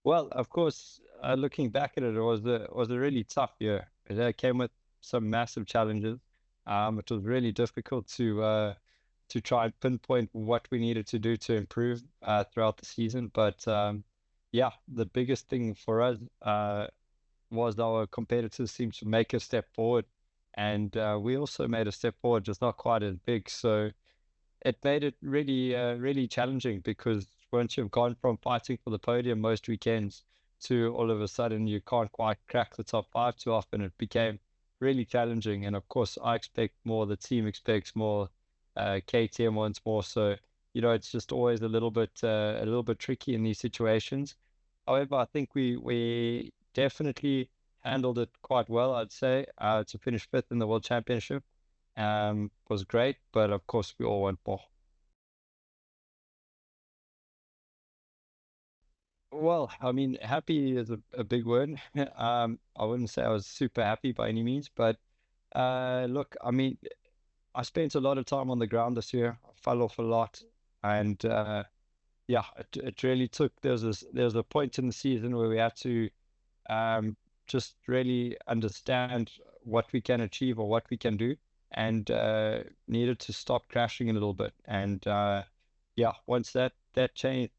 Well, of course, looking back at it, it was a really tough year. It came with some massive challenges. It was really difficult to try and pinpoint what we needed to do to improve throughout the season. But yeah, the biggest thing for us was our competitors seemed to make a step forward, and we also made a step forward, just not quite as big. So it made it really, really challenging because once you've gone from fighting for the podium most weekends to all of a sudden you can't quite crack the top five too often, it became really challenging. And of course, I expect more, the team expects more, KTM wants more. So, it's just always a little bit tricky in these situations. However, I think we definitely handled it quite well, I'd say, to finish fifth in the World Championship was great, but of course we all want more. Well, I mean, happy is a big word. I wouldn't say I was super happy by any means, but look, I mean, I spent a lot of time on the ground this year. I fell off a lot, and yeah, it really took. There was a point in the season where we had to um, just really understand what we can achieve or what we can do, and needed to stop crashing a little bit. And yeah, once that changed,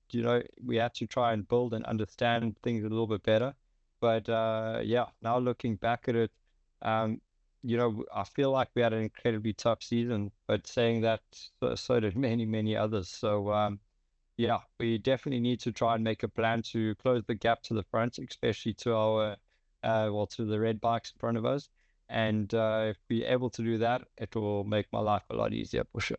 we had to try and build and understand things a little bit better. But yeah, now looking back at it, um, I feel like we had an incredibly tough season, but saying that, so did many, many others. So yeah, we definitely need to try and make a plan to close the gap to the front, especially to to the red bikes in front of us. And if we're able to do that, it will make my life a lot easier for sure.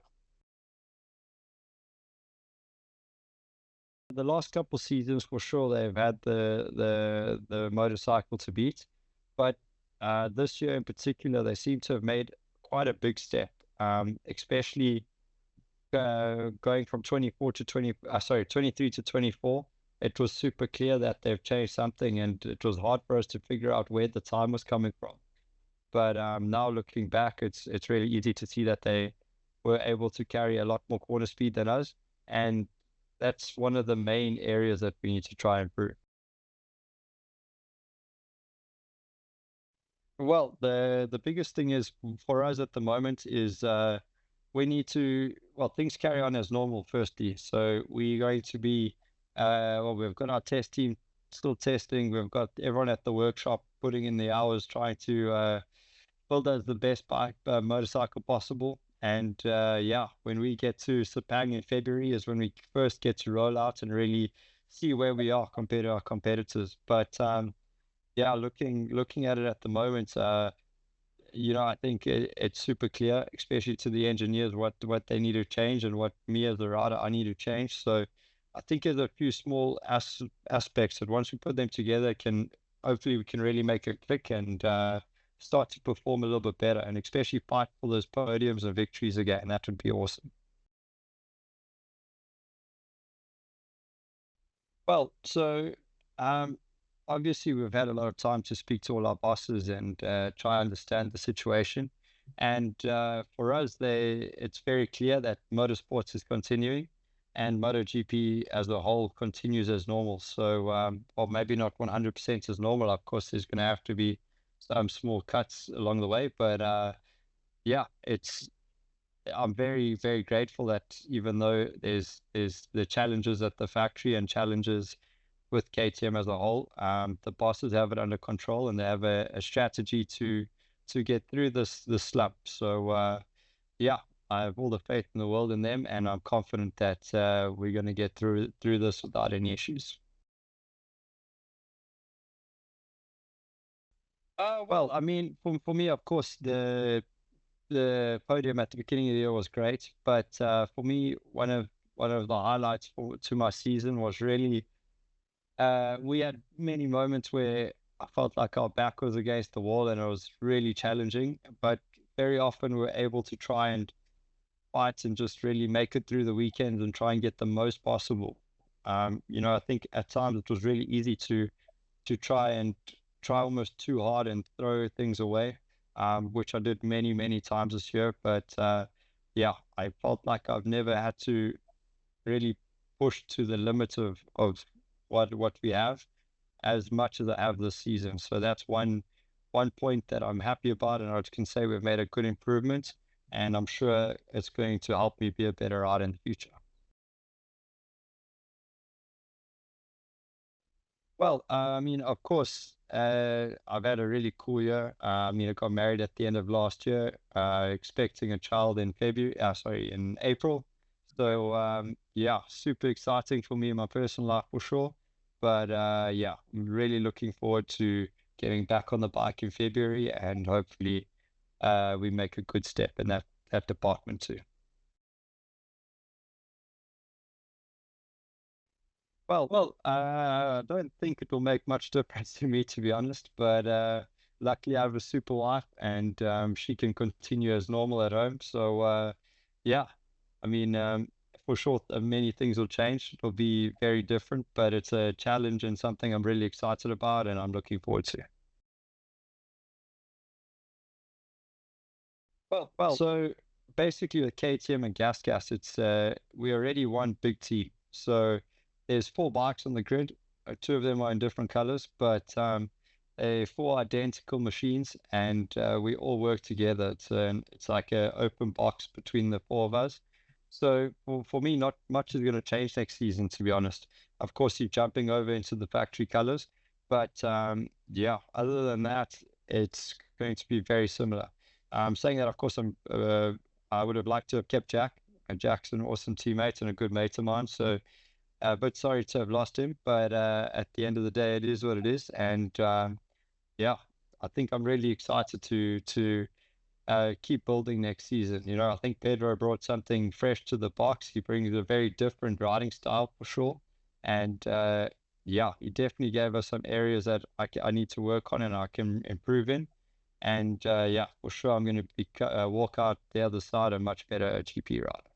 The last couple seasons, for sure, they've had the motorcycle to beat, but this year in particular, they seem to have made quite a big step, especially going from 24 to 20, sorry, 23 to 24. It was super clear that they've changed something, and it was hard for us to figure out where the time was coming from. But now looking back, it's really easy to see that they were able to carry a lot more corner speed than us, and that's one of the main areas that we need to try and improve. Well, the biggest thing is for us at the moment is we need to, well, things carry on as normal firstly. So we're going to be well, we've got our test team still testing. We've got everyone at the workshop putting in the hours trying to build us the best bike motorcycle possible. And yeah, when we get to Sepang in February is when we first get to roll out and really see where we are compared to our competitors. But yeah, looking at it at the moment, I think it's super clear, especially to the engineers, what they need to change and what me as a rider I need to change. So I think there's a few small aspects that once we put them together, can hopefully we can really make it click and start to perform a little bit better, and especially fight for those podiums and victories again. That would be awesome. Well, so um, obviously we've had a lot of time to speak to all our bosses and try and understand the situation. And for us, it's very clear that motorsports is continuing, and MotoGP as a whole continues as normal. So, or maybe not 100% as normal. Of course, there's going to have to be some small cuts along the way, but yeah, I'm very, very grateful that even though there's the challenges at the factory and challenges with KTM as a whole, the bosses have it under control and they have a strategy to get through this slump. So yeah, I have all the faith in the world in them, and I'm confident that we're going to get through this without any issues. Well, I mean, for me, of course, the podium at the beginning of the year was great, but for me, one of the highlights to my season was really we had many moments where I felt like our back was against the wall and it was really challenging, but very often we were able to try and fight and just really make it through the weekends and try and get the most possible. I think at times it was really easy to try almost too hard and throw things away, which I did many, many times this year. But yeah, I felt like I've never had to really push to the limit of what we have. as much as I have this season. So that's one point that I'm happy about, and I can say we've made a good improvement, and I'm sure it's going to help me be a better rider in the future. Well, I mean, of course, I've had a really cool year. I mean, I got married at the end of last year, expecting a child in February, sorry, in April. So, yeah, super exciting for me in my personal life for sure. But yeah, I'm really looking forward to getting back on the bike in February, and hopefully, we make a good step in that department too. I don't think it will make much difference to me, to be honest. But luckily, I have a super wife, and she can continue as normal at home. So yeah, I mean, for sure, many things will change. It'll be very different, but it's a challenge and something I'm really excited about, and I'm looking forward to. So basically with KTM and Gas, it's we already one big team. So there's four bikes on the grid. Two of them are in different colors, but four identical machines, and we all work together. It's like an open box between the four of us. So for me, not much is going to change next season, to be honest. Of course, you're jumping over into the factory colors, but yeah, other than that, it's going to be very similar. Saying that, of course, I would have liked to have kept Jack. Jack's an awesome teammate and a good mate of mine. So, but sorry to have lost him. But at the end of the day, it is what it is. And yeah, I think I'm really excited to keep building next season. You know, I think Pedro brought something fresh to the box. He brings a very different riding style for sure. And yeah, he definitely gave us some areas that I need to work on and I can improve in. And yeah, for sure, I'm going to walk out the other side a much better GP rider.